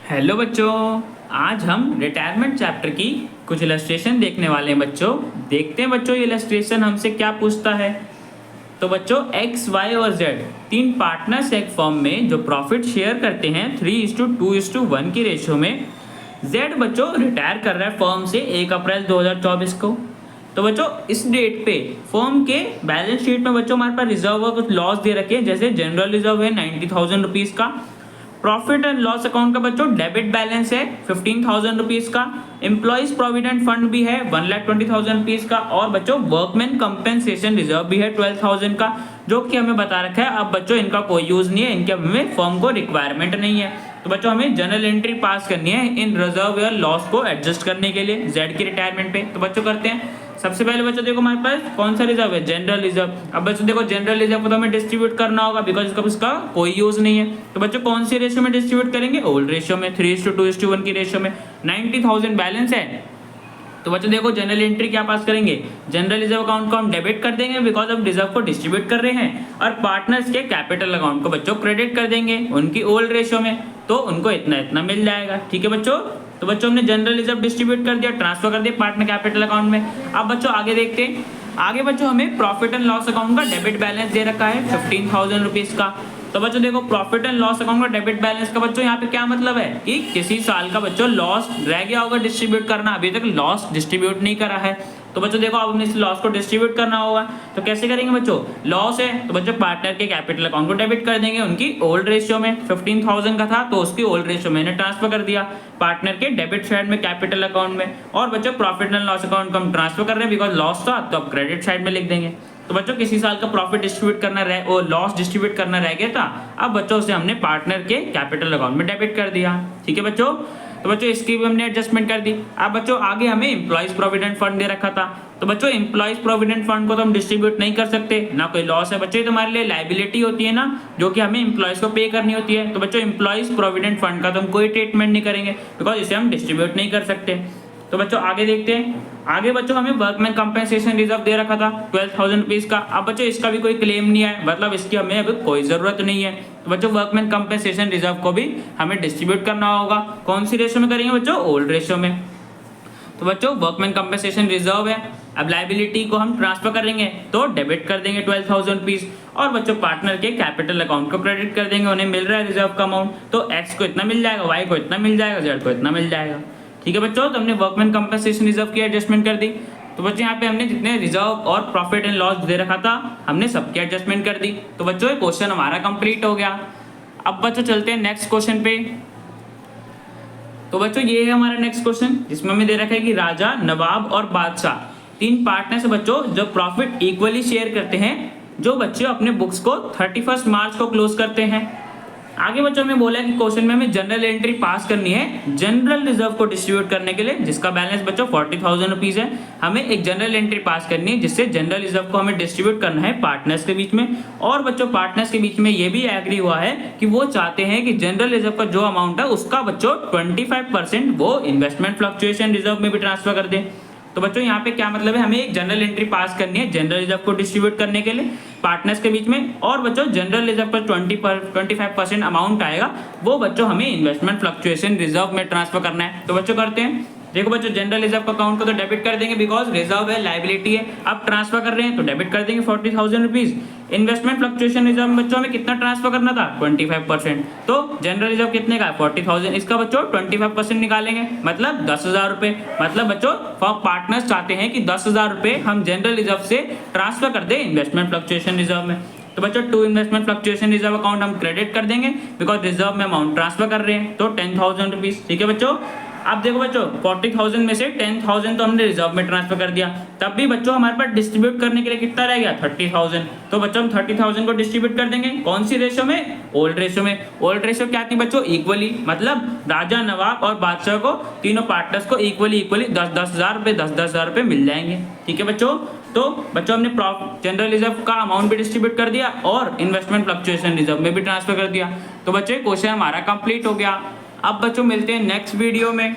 Hello बच्चों। आज हम रिटायरमेंट चैप्टर की कुछ इलस्ट्रेशन देखने वाले हैं बच्चों। देखते हैं बच्चों ये इलस्ट्रेशन हमसे क्या पूछता है। तो बच्चों एक्स वाई और जेड तीन पार्टनर्स एक फर्म में जो प्रॉफिट शेयर करते हैं 3:2:1 की रेशियो में। जेड बच्चों रिटायर कर रहा है फर्म से 1 अप्रैल 2024 को। तो बच्चों इस डेट पे फर्म के बैलेंस शीट में बच्चों हमारे पास रिजर्व और कुछ लॉस दे रखे हैं। जैसे जनरल रिजर्व है 90,000 रुपीज़ का। प्रॉफिट एंड लॉस अकाउंट का बच्चों डेबिट बैलेंस है 15,000 रुपीज का। एम्प्लॉइज प्रोविडेंट फंड भी है 1,20,000 रुपीज का। और बच्चों वर्कमैन कंपेंसेशन रिजर्व भी है 12,000 का, जो कि हमें बता रखा है। अब बच्चों इनका कोई यूज नहीं है, इनके हमें फर्म को रिक्वायरमेंट नहीं है। तो बच्चों हमें जनरल एंट्री पास करनी है इन रिजर्व या लॉस को एडजस्ट करने के लिए जेड की रिटायरमेंट पे। तो बच्चों करते हैं। सबसे पहले बच्चों देखो हमारे पास कौन सा रिजर्व है, जनरल रिजर्व। अब बच्चों देखो जनरल रिजर्व को तो हमें डिस्ट्रीब्यूट करना होगा बिकॉज इसका कोई यूज नहीं है। तो बच्चों कौन सी रेशियो में डिस्ट्रीब्यूट करेंगे, ओल्ड रेशियो में 3:2:1 की रेशियो में। 90,000 बैलेंस है। तो बच्चों देखो जनरल एंट्री क्या पास करेंगे, जनरल रिजर्व अकाउंट को हम डेबिट कर देंगे बिकॉज हम रिजर्व को डिस्ट्रीब्यूट कर रहे हैं। और पार्टनर्स के कैपिटल अकाउंट को बच्चों क्रेडिट कर देंगे उनकी ओल्ड रेशियो में, तो उनको इतना इतना मिल जाएगा। ठीक है बच्चों। तो बच्चों हमने जनरल रिजर्व डिस्ट्रीब्यूट कर दिया, ट्रांसफर कर दिया पार्टनर कैपिटल अकाउंट में। अब बच्चों आगे देखते हैं। आगे बच्चों हमें प्रॉफिट एंड लॉस अकाउंट का डेबिट बैलेंस दे रखा है 15,000 रुपीज का। तो बच्चों देखो प्रॉफिट एंड लॉस अकाउंट का डेबिट बैलेंस का बच्चों यहाँ पे क्या मतलब है कि किसी साल का बच्चों लॉस रह गया होगा डिस्ट्रीब्यूट करना, अभी तक लॉस डिस्ट्रीब्यूट नहीं करा है। तो बच्चों देखो अब हमें इस लॉस को डिस्ट्रीब्यूट करना होगा। तो कैसे करेंगे बच्चों, लॉस है तो बच्चों पार्टनर के कैपिटल अकाउंट को डेबिट कर देंगे उनकी ओल्ड रेशियो में। 15,000 का था तो उसकी ओल्ड रेशियो में ट्रांसफर कर दिया पार्टनर के डेबिट साइड में कैपिटल अकाउंट में। और बच्चों प्रॉफिट एंड लॉस अकाउंट को हम ट्रांसफर कर रहे हैं बिकॉज लॉस था तो अब क्रेडिट साइड में लिख देंगे। तो बच्चों किसी साल का प्रॉफिट डिस्ट्रीब्यूट करना रह और लॉस डिस्ट्रीब्यूट करना रह गया था, अब बच्चों उसे हमने पार्टनर के कैपिटल अकाउंट में डेबिट कर दिया। ठीक है बच्चों। तो बच्चों इसकी भी हमने एडजस्टमेंट कर दी। अब बच्चों आगे हमें एम्प्लॉइज प्रोविडेंट फंड दे रखा था। तो बच्चों एम्प्लॉइज प्रोविडेंट फंड को तो हम डिस्ट्रीब्यूट नहीं कर सकते, ना कोई लॉस है बच्चों, ये तुम्हारे लिए लाइबिलिटी होती है ना, जो कि हमें एम्प्लॉइज को पे करनी होती है। तो बच्चों एम्प्लॉइज प्रोविडेंट फंड का तो हम कोई ट्रीटमेंट नहीं करेंगे बिकॉज इसे हम डिस्ट्रीब्यूट नहीं कर सकते। तो बच्चों आगे देखते हैं। आगे बच्चों हमें वर्कमैन कंपेंसेशन रिजर्व दे रखा था 12,000 रुपीज का। अब बच्चों इसका भी कोई क्लेम नहीं है, मतलब इसकी हमें अब कोई जरूरत नहीं है। तो बच्चों वर्कमैन कंपेंसेशन रिजर्व को भी हमें डिस्ट्रीब्यूट करना होगा। कौन सी रेशियो में करेंगे बच्चों, ओल्ड रेशियो में। तो बच्चों वर्कमैन कंपेंसेशन रिजर्व है, अब लाइबिलिटी को हम ट्रांसफर करेंगे तो डेबिट कर देंगे 12,000 रुपीज। और बच्चों पार्टनर के कैपिटल अकाउंट को क्रेडिट कर देंगे, उन्हें मिल रहा है रिजर्व का अमाउंट, तो एक्स को इतना मिल जाएगा, वाई को इतना मिल जाएगा, जेड को इतना मिल जाएगा। ठीक है बच्चों। तो हमने वर्कमैन कंपेंसेशन रिजर्व की एडजस्टमेंट कर दी। तो बच्चों यहाँ पे हमने जितने रिजर्व और प्रॉफिट एंड लॉस दे रखा था हमने सबकी एडजस्टमेंट कर दी। तो बच्चों ये क्वेश्चन हमारा कंप्लीट हो गया। अब बच्चों चलते हैं नेक्स्ट क्वेश्चन पे। तो बच्चों ये है हमारा नेक्स्ट क्वेश्चन, जिसमें हमें दे रखा है कि राजा, नवाब और बादशाह तीन पार्टनर से बच्चों जो प्रॉफिट इक्वली शेयर करते हैं, जो बच्चे अपने बुक्स को 31 मार्च को क्लोज करते हैं। आगे बच्चों में बोला है कि क्वेश्चन में हमें जनरल एंट्री पास करनी है जनरल रिजर्व को डिस्ट्रीब्यूट करने के लिए, जिसका बैलेंस बच्चों 40,000 रुपीज है। हमें एक जनरल एंट्री पास करनी है जिससे जनरल रिजर्व को हमें डिस्ट्रीब्यूट करना है पार्टनर्स के बीच में। और बच्चों पार्टनर्स के बीच में ये भी एग्री हुआ है कि वो चाहते हैं कि जनरल रिजर्व का जो अमाउंट है उसका बच्चों 25% वो इन्वेस्टमेंट फ्लक्चुएशन रिजर्व में भी ट्रांसफर कर दे। तो बच्चों यहाँ पे क्या मतलब है, हमें एक जनरल एंट्री पास करनी है जनरल रिजर्व को डिस्ट्रीब्यूट करने के लिए पार्टनर्स के बीच में। और बच्चों जनरल रिजर्व पर 25% अमाउंट आएगा, वो बच्चों हमें इन्वेस्टमेंट फ्लक्चुएशन रिजर्व में ट्रांसफर करना है। तो बच्चों करते हैं। देखो बच्चों जनरल रिजर्व अकाउंट को तो डेबिट कर देंगे बिकॉज रिजर्व है, लाइबिलिटी है। अब ट्रांसफर कर रहे हैं तो डेबिट कर देंगे 40,000 रुपीज। इन्वेस्टमेंट फ्लक्चुएशन रिजर्व में बच्चों हमें कितना ट्रांसफर करना था, 25%। तो जनरल रिजर्व कितने का, 40,000, इसका बच्चों 25% निकालेंगे मतलब 10,000 रुपए। मतलब बच्चों पार्टनर्स चाहते हैं कि 10,000 रुपए हम जनरल रिजर्व से ट्रांसफर कर दें इन्वेस्टमेंट फ्लक्चुएशन रिजर्व में। तो बच्चों to investment fluctuation reserve account हम क्रेडिट कर देंगे बिकॉज रिजर्व में अमाउंट ट्रांसफर कर रहे हैं, तो 10,000 रुपीज। ठीक है बच्चों। अब देखो बच्चों 40,000 में से 10,000 तो हमने रिजर्व में ट्रांसफर कर दिया, तब भी बच्चों हमारे पास डिस्ट्रीब्यूट करने के लिए कितना रह गया, 30,000। तो बच्चों हम 30,000 को डिस्ट्रीब्यूट कर देंगे कौन सी रेशियो में, ओल्ड रेशियो में। ओल्ड रेशियो क्या थी बच्चों, इक्वली, मतलब राजा, नवाब और बादशाह को तीनों पार्टनर्स को इक्वली 10,000 रुपए 10,000 रुपए मिल जाएंगे। ठीक है बच्चों। तो बच्चों हमने जनरल रिजर्व का अमाउंट भी डिस्ट्रीब्यूट कर दिया और इन्वेस्टमेंट फ्लक्चुएशन रिजर्व में भी ट्रांसफर कर दिया। तो बच्चों क्वेश्चन हमारा कंप्लीट हो गया। अब बच्चों मिलते हैं नेक्स्ट वीडियो में।